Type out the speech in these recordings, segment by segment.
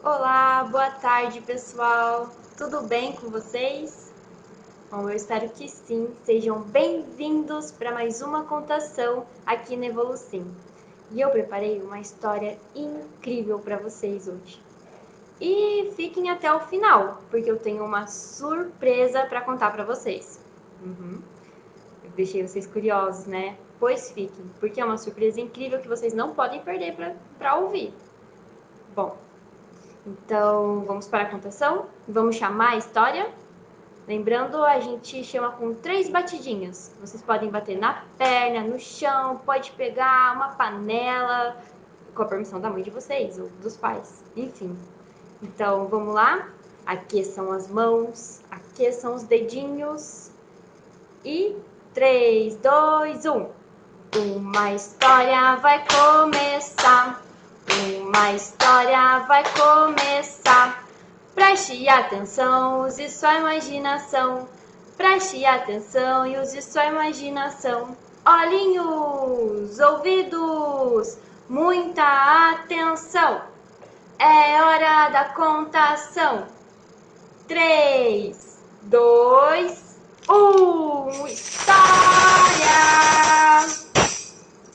Olá, boa tarde, pessoal. Tudo bem com vocês? Bom, eu espero que sim. Sejam bem-vindos para mais uma contação aqui na Evolucim. E eu preparei uma história incrível para vocês hoje. E fiquem até o final, porque eu tenho uma surpresa para contar para vocês. Eu deixei vocês curiosos, né? Pois fiquem, porque é uma surpresa incrível que vocês não podem perder para ouvir. Bom, então, vamos para a contação? Vamos chamar a história? Lembrando, a gente chama com 3 batidinhas. Vocês podem bater na perna, no chão, pode pegar uma panela, com a permissão da mãe de vocês ou dos pais, enfim. Então, vamos lá? Aqueçam as mãos, aqueçam os dedinhos. E 3, 2, 1. Uma história vai começar. Uma história vai começar. Preste atenção, use sua imaginação. Preste atenção e use sua imaginação. Olhinhos, ouvidos, muita atenção. É hora da contação. 3, 2, 1. História!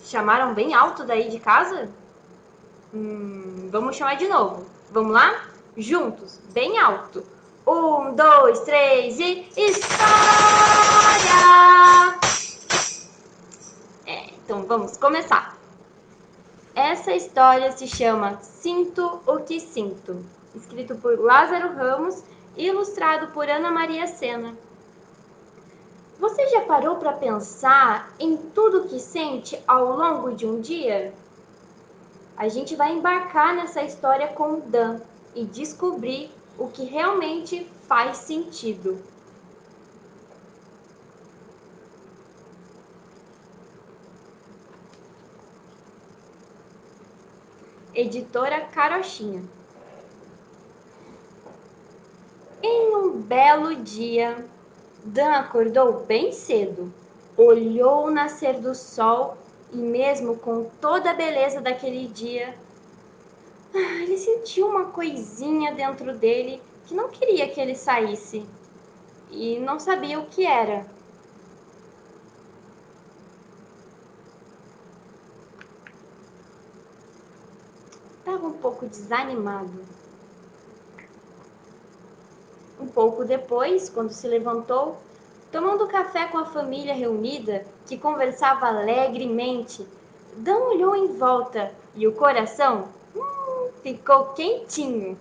Chamaram bem alto daí de casa? Vamos chamar de novo. Vamos lá? Juntos, bem alto. 1, 2, 3 e história! Então vamos começar. Essa história se chama Sinto o que Sinto, escrito por Lázaro Ramos e ilustrado por Ana Maria Sena. Você já parou para pensar em tudo que sente ao longo de um dia? A gente vai embarcar nessa história com o Dan e descobrir o que realmente faz sentido. Editora Carochinha. Em um belo dia, Dan acordou bem cedo, olhou o nascer do sol e, mesmo com toda a beleza daquele dia, ele sentiu uma coisinha dentro dele que não queria que ele saísse e não sabia o que era. Estava um pouco desanimado. Um pouco depois, quando se levantou, tomando café com a família reunida, que conversava alegremente, Dan olhou em volta e o coração ficou quentinho.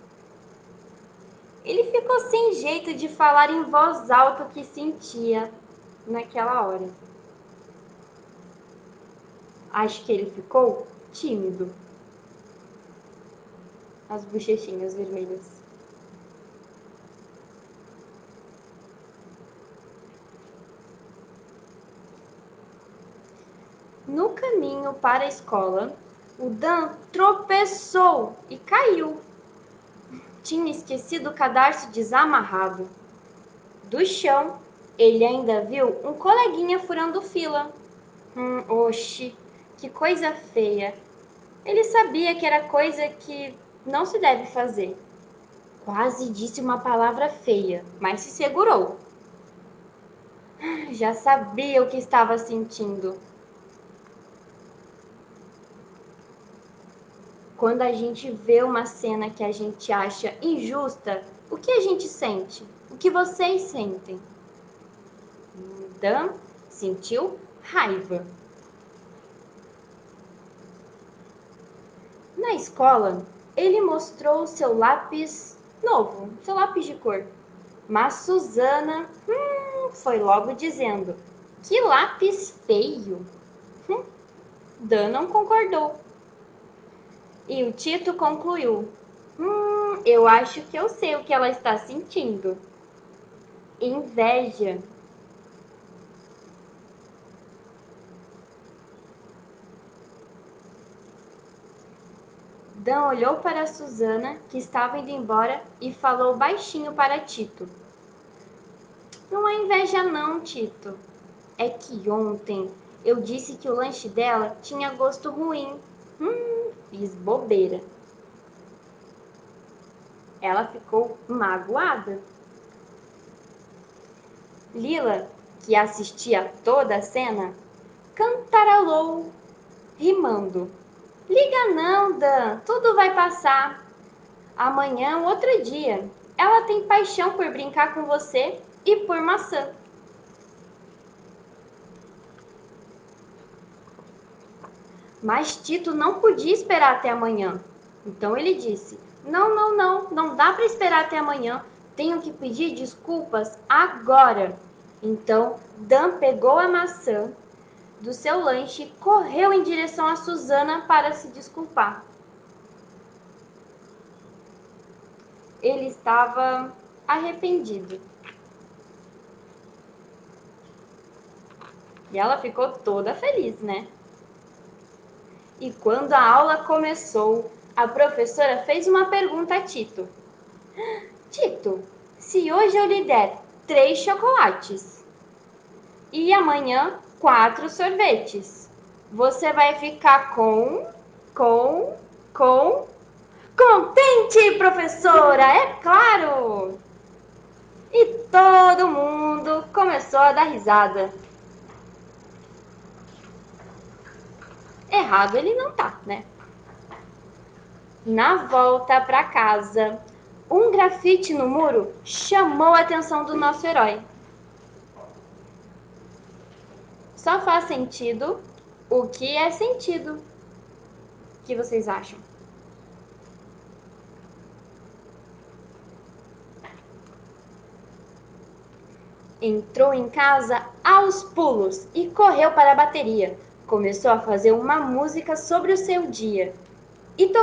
Ele ficou sem jeito de falar em voz alta o que sentia naquela hora. Acho que ele ficou tímido. As bochechinhas vermelhas. No caminho para a escola, o Dan tropeçou e caiu. Tinha esquecido o cadarço desamarrado. Do chão, ele ainda viu um coleguinha furando fila. Oxi, que coisa feia. Ele sabia que era coisa que não se deve fazer. Quase disse uma palavra feia, mas se segurou. Já sabia o que estava sentindo. Quando a gente vê uma cena que a gente acha injusta, o que a gente sente? O que vocês sentem? Dan sentiu raiva. Na escola, ele mostrou seu lápis novo, seu lápis de cor. Mas Susana foi logo dizendo: que lápis feio! Dan não concordou. E o Tito concluiu: eu acho que eu sei o que ela está sentindo. Inveja. Dan olhou para Susana, que estava indo embora, e falou baixinho para Tito: não é inveja não, Tito. É que ontem eu disse que o lanche dela tinha gosto ruim. Fiz bobeira. Ela ficou magoada. Lila, que assistia toda a cena, cantarolou, rimando. Liga não, Dan, tudo vai passar. Amanhã é um outro dia. Ela tem paixão por brincar com você e por maçã. Mas Tito não podia esperar até amanhã. Então ele disse: não dá para esperar até amanhã. Tenho que pedir desculpas agora. Então Dan pegou a maçã do seu lanche e correu em direção a Susana para se desculpar. Ele estava arrependido. E ela ficou toda feliz, né? E quando a aula começou, a professora fez uma pergunta a Tito. Tito, se hoje eu lhe der 3 chocolates e amanhã 4 sorvetes, você vai ficar contente, professora, é claro! E todo mundo começou a dar risada. Errado ele não tá, né? Na volta para casa, um grafite no muro chamou a atenção do nosso herói. Só faz sentido o que é sentido. O que vocês acham? Entrou em casa aos pulos e correu para a bateria. Começou a fazer uma música sobre o seu dia. E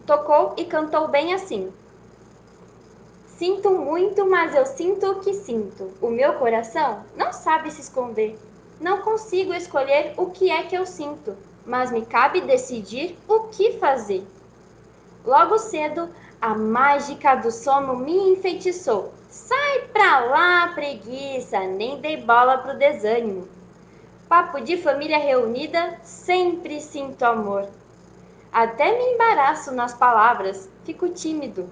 tocou e cantou bem assim. Sinto muito, mas eu sinto o que sinto. O meu coração não sabe se esconder. Não consigo escolher o que é que eu sinto, mas me cabe decidir o que fazer. Logo cedo, a mágica do sono me enfeitiçou. Sai pra lá, preguiça, nem dei bola pro desânimo. Papo de família reunida, sempre sinto amor. Até me embaraço nas palavras, fico tímido.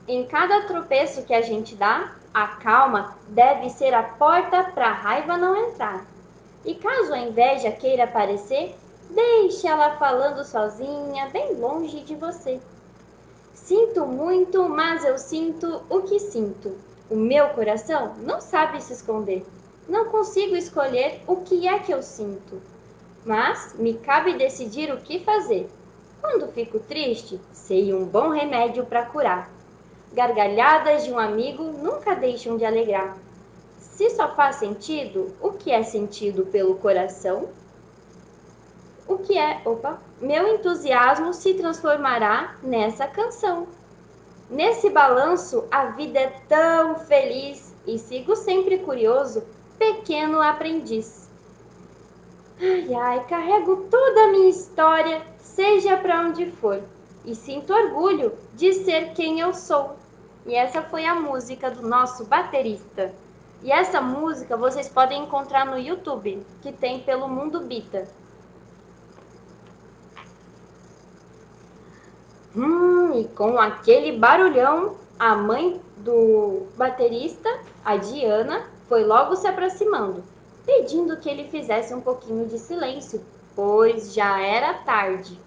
Em cada tropeço que a gente dá, a calma deve ser a porta para a raiva não entrar. E caso a inveja queira aparecer, deixe ela falando sozinha, bem longe de você. Sinto muito, mas eu sinto o que sinto. O meu coração não sabe se esconder. Não consigo escolher o que é que eu sinto. Mas me cabe decidir o que fazer. Quando fico triste, sei um bom remédio para curar. Gargalhadas de um amigo nunca deixam de alegrar. Se só faz sentido, o que é sentido pelo coração? Meu entusiasmo se transformará nessa canção. Nesse balanço, a vida é tão feliz e sigo sempre curioso, pequeno aprendiz. Ai, ai, carrego toda a minha história, seja para onde for, e sinto orgulho de ser quem eu sou. E essa foi a música do nosso baterista. E essa música vocês podem encontrar no YouTube, que tem pelo Mundo Bita. E com aquele barulhão, a mãe do baterista, a Diana, foi logo se aproximando, pedindo que ele fizesse um pouquinho de silêncio, pois já era tarde.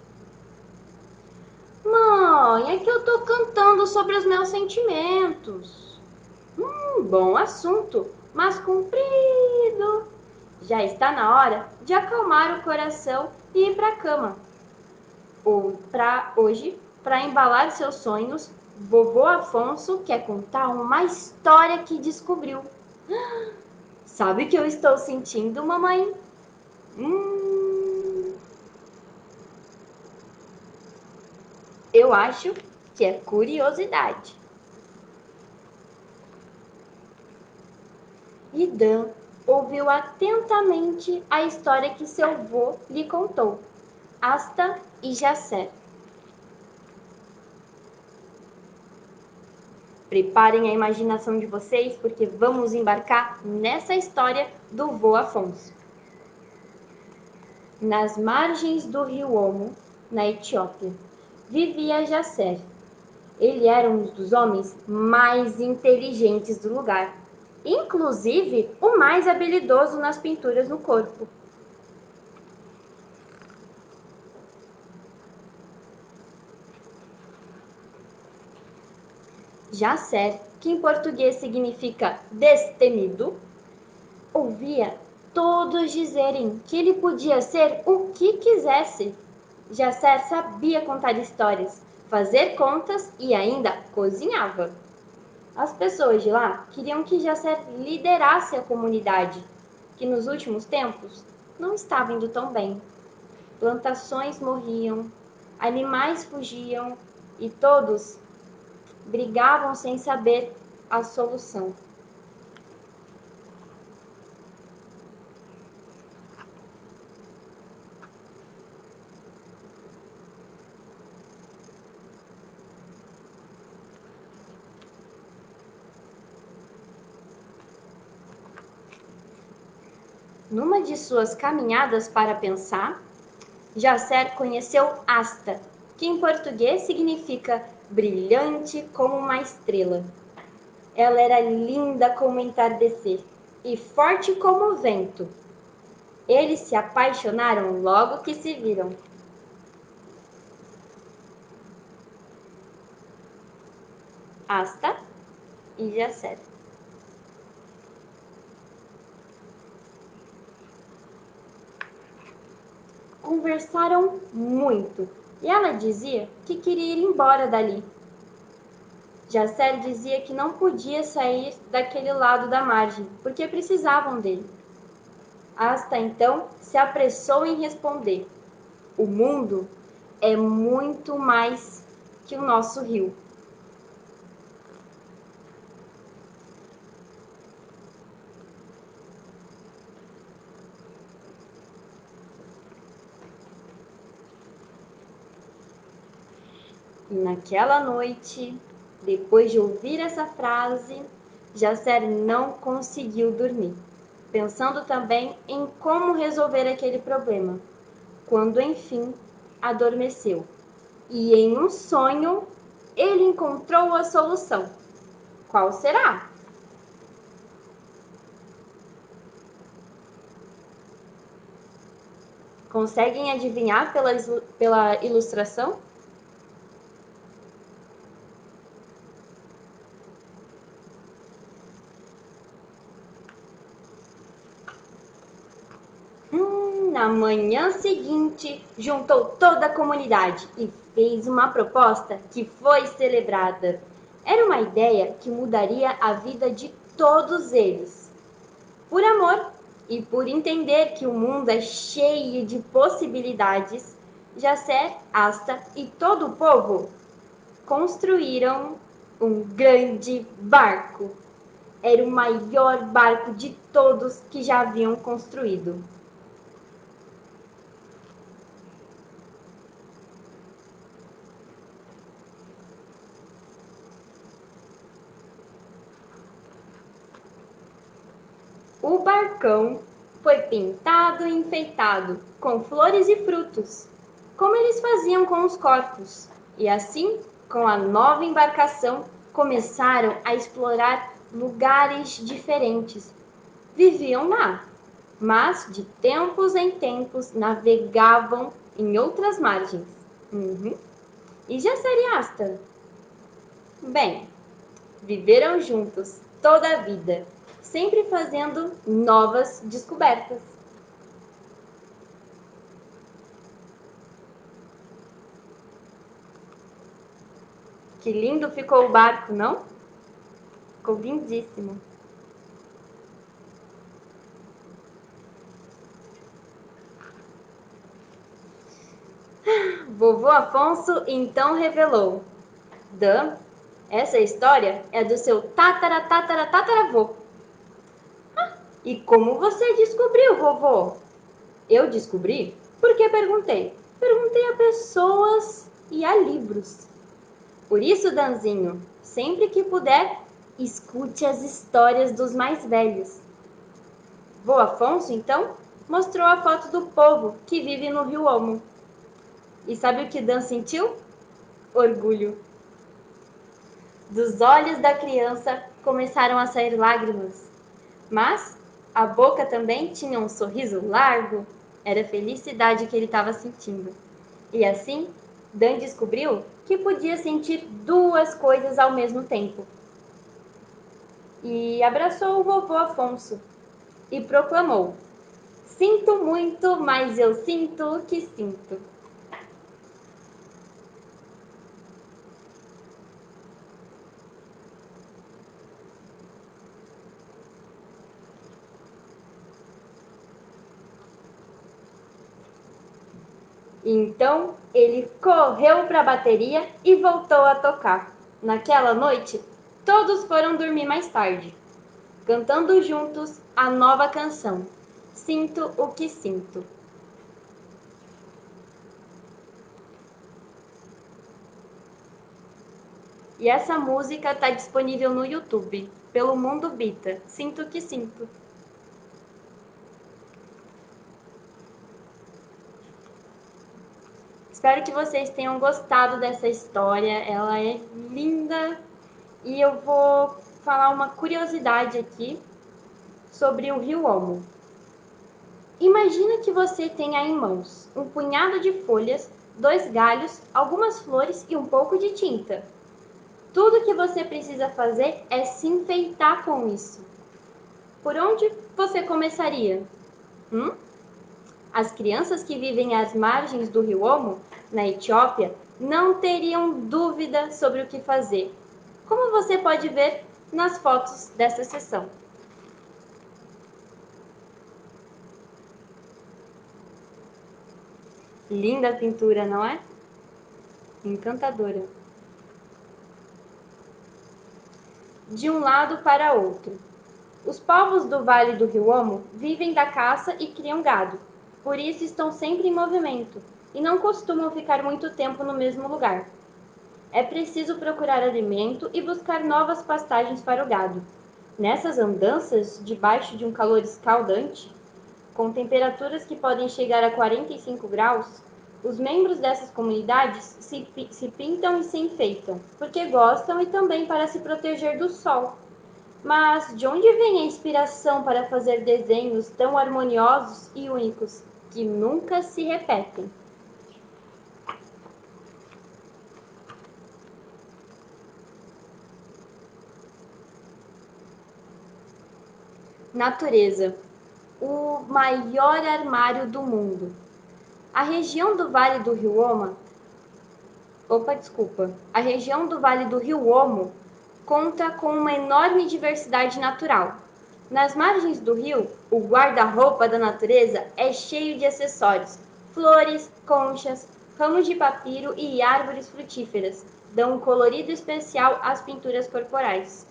Mãe, é que eu tô cantando sobre os meus sentimentos. Bom assunto, mas comprido. Já está na hora de acalmar o coração e ir para a cama. Hoje, para embalar seus sonhos, vovô Afonso quer contar uma história que descobriu. Sabe o que eu estou sentindo, mamãe? Eu acho que é curiosidade. E Dan ouviu atentamente a história que seu avô lhe contou. Asta e Jacé. Preparem a imaginação de vocês, porque vamos embarcar nessa história do vô Afonso. Nas margens do rio Omo, na Etiópia, vivia Jacé, Ele era um dos homens mais inteligentes do lugar, inclusive o mais habilidoso nas pinturas no corpo. Jasser, que em português significa destemido, ouvia todos dizerem que ele podia ser o que quisesse. Jasser sabia contar histórias, fazer contas e ainda cozinhava. As pessoas de lá queriam que Jasser liderasse a comunidade, que nos últimos tempos não estava indo tão bem. Plantações morriam, animais fugiam e todos brigavam sem saber a solução. Numa de suas caminhadas para pensar, Jasser conheceu Asta, que em português significa brilhante como uma estrela. Ela era linda como o entardecer e forte como o vento. Eles se apaixonaram logo que se viram. Asta e Jasser. Conversaram muito e ela dizia que queria ir embora dali. Jasser dizia que não podia sair daquele lado da margem, porque precisavam dele. Asta então se apressou em responder: o mundo é muito mais que o nosso rio. E naquela noite, depois de ouvir essa frase, Jasser não conseguiu dormir, pensando também em como resolver aquele problema, quando enfim adormeceu. E em um sonho, ele encontrou a solução. Qual será? Conseguem adivinhar pela ilustração? Na manhã seguinte, juntou toda a comunidade e fez uma proposta que foi celebrada. Era uma ideia que mudaria a vida de todos eles. Por amor e por entender que o mundo é cheio de possibilidades, Jasser, Asta e todo o povo construíram um grande barco. Era o maior barco de todos que já haviam construído. O barcão foi pintado e enfeitado com flores e frutos, como eles faziam com os corpos. E assim, com a nova embarcação, começaram a explorar lugares diferentes. Viviam lá, mas de tempos em tempos navegavam em outras margens. E já seria Asta? Bem, viveram juntos toda a vida, sempre fazendo novas descobertas. Que lindo ficou o barco, não? Ficou lindíssimo. Vovô Afonso então revelou: Dan, essa história é do seu tataravô. E como você descobriu, vovô? Eu descobri porque perguntei. Perguntei a pessoas e a livros. Por isso, Danzinho, sempre que puder, escute as histórias dos mais velhos. Vô Afonso, então, mostrou a foto do povo que vive no Rio Omo. E sabe o que Dan sentiu? Orgulho. Dos olhos da criança começaram a sair lágrimas, mas a boca também tinha um sorriso largo. Era a felicidade que ele estava sentindo. E assim, Dan descobriu que podia sentir duas coisas ao mesmo tempo. E abraçou o vovô Afonso e proclamou: "Sinto muito, mas eu sinto o que sinto." Então ele correu para a bateria e voltou a tocar. Naquela noite, todos foram dormir mais tarde, cantando juntos a nova canção, Sinto o que Sinto. E essa música está disponível no YouTube, pelo Mundo Bita, Sinto o que Sinto. Espero que vocês tenham gostado dessa história, ela é linda. E eu vou falar uma curiosidade aqui sobre o rio Omo. Imagina que você tenha em mãos um punhado de folhas, 2 galhos, algumas flores e um pouco de tinta. Tudo que você precisa fazer é se enfeitar com isso. Por onde você começaria? As crianças que vivem às margens do rio Omo, na Etiópia, não teriam dúvida sobre o que fazer, como você pode ver nas fotos dessa sessão. Linda a pintura, não é? Encantadora. De um lado para outro. Os povos do Vale do Rio Omo vivem da caça e criam gado, por isso estão sempre em movimento e não costumam ficar muito tempo no mesmo lugar. É preciso procurar alimento e buscar novas pastagens para o gado. Nessas andanças, debaixo de um calor escaldante, com temperaturas que podem chegar a 45 graus, os membros dessas comunidades se pintam e se enfeitam, porque gostam e também para se proteger do sol. Mas de onde vem a inspiração para fazer desenhos tão harmoniosos e únicos, que nunca se repetem? Natureza, o maior armário do mundo. A região do Vale do Rio Omo, a região do Vale do Rio Omo conta com uma enorme diversidade natural. Nas margens do rio, o guarda-roupa da natureza é cheio de acessórios. Flores, conchas, ramos de papiro e árvores frutíferas dão um colorido especial às pinturas corporais.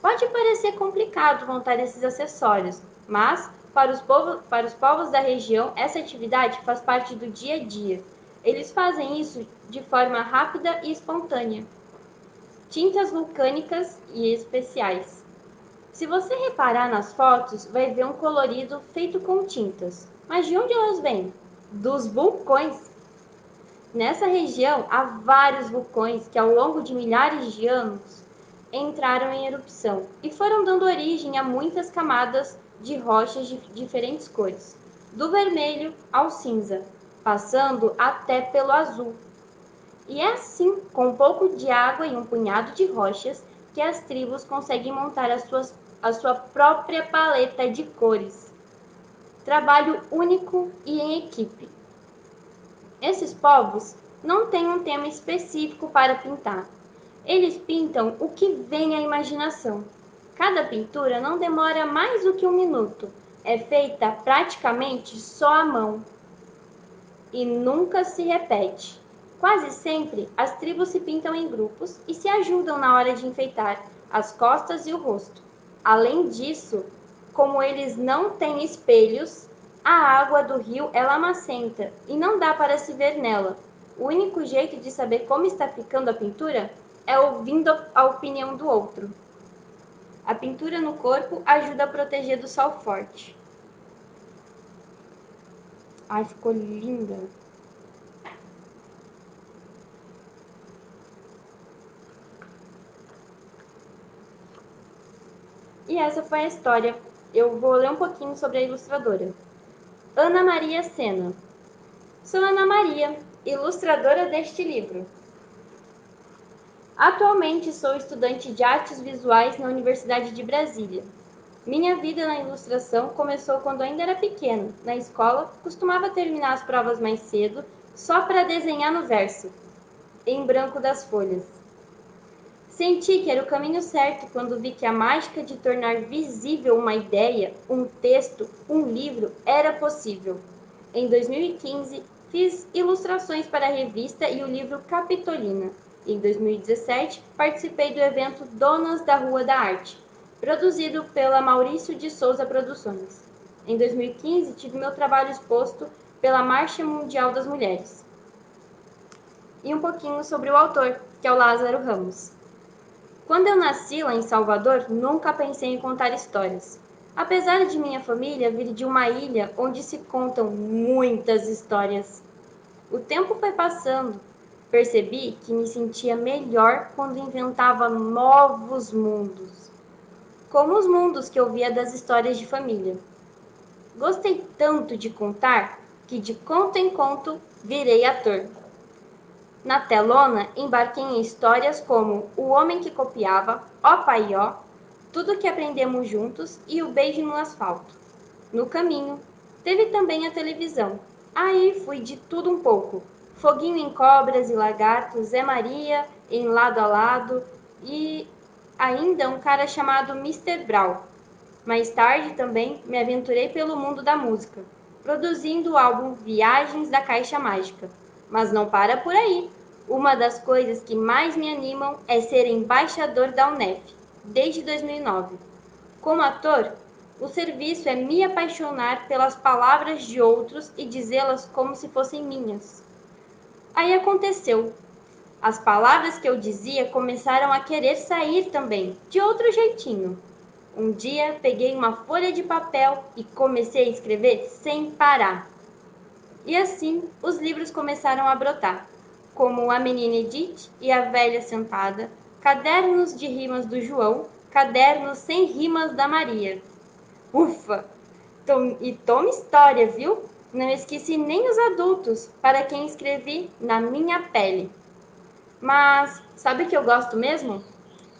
Pode parecer complicado montar esses acessórios, mas para os povos da região, essa atividade faz parte do dia a dia. Eles fazem isso de forma rápida e espontânea. Tintas vulcânicas e especiais. Se você reparar nas fotos, vai ver um colorido feito com tintas. Mas de onde elas vêm? Dos vulcões. Nessa região há vários vulcões que, ao longo de milhares de anos, entraram em erupção e foram dando origem a muitas camadas de rochas de diferentes cores, do vermelho ao cinza, passando até pelo azul. E é assim, com um pouco de água e um punhado de rochas, que as tribos conseguem montar a sua própria paleta de cores. Trabalho único e em equipe. Esses povos não têm um tema específico para pintar. Eles pintam o que vem à imaginação. Cada pintura não demora mais do que 1 minuto. É feita praticamente só à mão e nunca se repete. Quase sempre, as tribos se pintam em grupos e se ajudam na hora de enfeitar as costas e o rosto. Além disso, como eles não têm espelhos, a água do rio é lamacenta e não dá para se ver nela. O único jeito de saber como está ficando a pintura é ouvindo a opinião do outro. A pintura no corpo ajuda a proteger do sol forte. Ai, ficou linda! E essa foi a história. Eu vou ler um pouquinho sobre a ilustradora. Ana Maria Sena. Sou Ana Maria, ilustradora deste livro. Atualmente sou estudante de artes visuais na Universidade de Brasília. Minha vida na ilustração começou quando ainda era pequena. Na escola, costumava terminar as provas mais cedo, só para desenhar no verso, em branco das folhas. Senti que era o caminho certo quando vi que a mágica de tornar visível uma ideia, um texto, um livro, era possível. Em 2015, fiz ilustrações para a revista e o livro Capitolina. Em 2017, participei do evento Donas da Rua da Arte, produzido pela Maurício de Souza Produções. Em 2015, tive meu trabalho exposto pela Marcha Mundial das Mulheres. E um pouquinho sobre o autor, que é o Lázaro Ramos. Quando eu nasci lá em Salvador, nunca pensei em contar histórias. Apesar de minha família vir de uma ilha onde se contam muitas histórias. O tempo foi passando. Percebi que me sentia melhor quando inventava novos mundos, como os mundos que eu via das histórias de família. Gostei tanto de contar que de conto em conto virei ator. Na telona, embarquei em histórias como O Homem que Copiava, Ó Pai Ó, Tudo que Aprendemos Juntos e O Beijo no Asfalto. No caminho, teve também a televisão. Aí fui de tudo um pouco. Foguinho em Cobras e Lagartos, Zé Maria em Lado a Lado e ainda um cara chamado Mr. Brown. Mais tarde também me aventurei pelo mundo da música, produzindo o álbum Viagens da Caixa Mágica. Mas não para por aí. Uma das coisas que mais me animam é ser embaixador da UNEF, desde 2009. Como ator, o serviço é me apaixonar pelas palavras de outros e dizê-las como se fossem minhas. Aí aconteceu. As palavras que eu dizia começaram a querer sair também, de outro jeitinho. Um dia peguei uma folha de papel e comecei a escrever sem parar. E assim os livros começaram a brotar, como A Menina Edith e A Velha Sentada, Cadernos de Rimas do João, Cadernos sem Rimas da Maria. Ufa! E toma história, viu? Não esqueci nem os adultos, para quem escrevi na minha pele. Mas sabe o que eu gosto mesmo?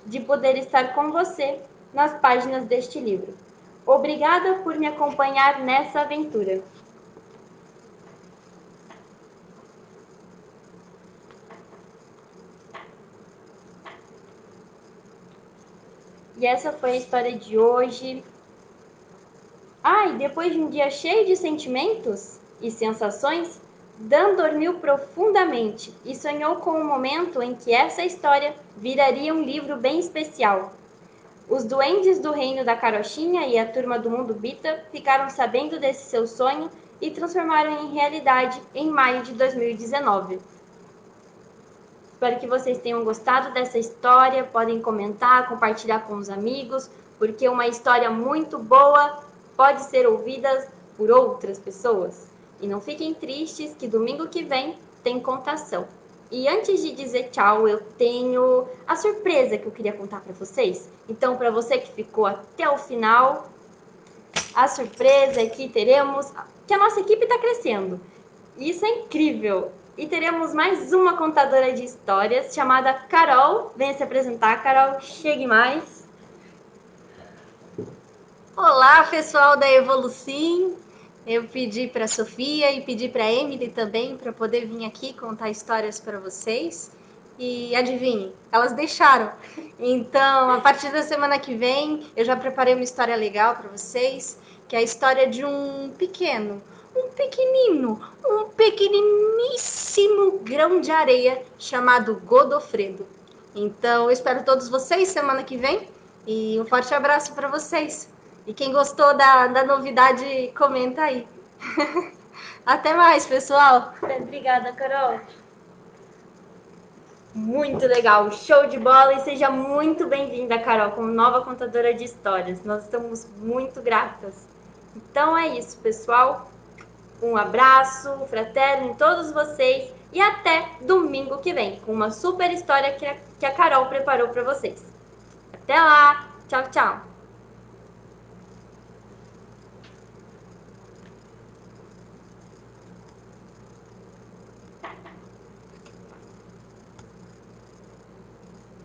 De poder estar com você nas páginas deste livro. Obrigada por me acompanhar nessa aventura. E essa foi a história de hoje. E depois de um dia cheio de sentimentos e sensações, Dan dormiu profundamente e sonhou com o momento em que essa história viraria um livro bem especial. Os duendes do reino da carochinha e a turma do mundo Bita ficaram sabendo desse seu sonho e transformaram em realidade em maio de 2019. Espero que vocês tenham gostado dessa história, podem comentar, compartilhar com os amigos, porque uma história muito boa pode ser ouvida por outras pessoas. E não fiquem tristes que domingo que vem tem contação. E antes de dizer tchau, eu tenho a surpresa que eu queria contar para vocês. Então, para você que ficou até o final, a surpresa é que teremos que a nossa equipe está crescendo. Isso é incrível! E teremos mais uma contadora de histórias chamada Carol. Venha se apresentar, Carol. Chegue mais. Olá, pessoal da Evolucim. Eu pedi para a Sofia e pedi para a Emily também para poder vir aqui contar histórias para vocês. E adivinhem, elas deixaram. Então, a partir da semana que vem, eu já preparei uma história legal para vocês, que é a história de um pequeniníssimo grão de areia chamado Godofredo. Então, eu espero todos vocês semana que vem e um forte abraço para vocês. E quem gostou da novidade, comenta aí. Até mais, pessoal. Obrigada, Carol. Muito legal, show de bola, e seja muito bem-vinda, Carol, como nova contadora de histórias. Nós estamos muito gratas. Então é isso, pessoal. Um abraço fraterno em todos vocês e até domingo que vem com uma super história que a Carol preparou para vocês. Até lá, tchau, tchau.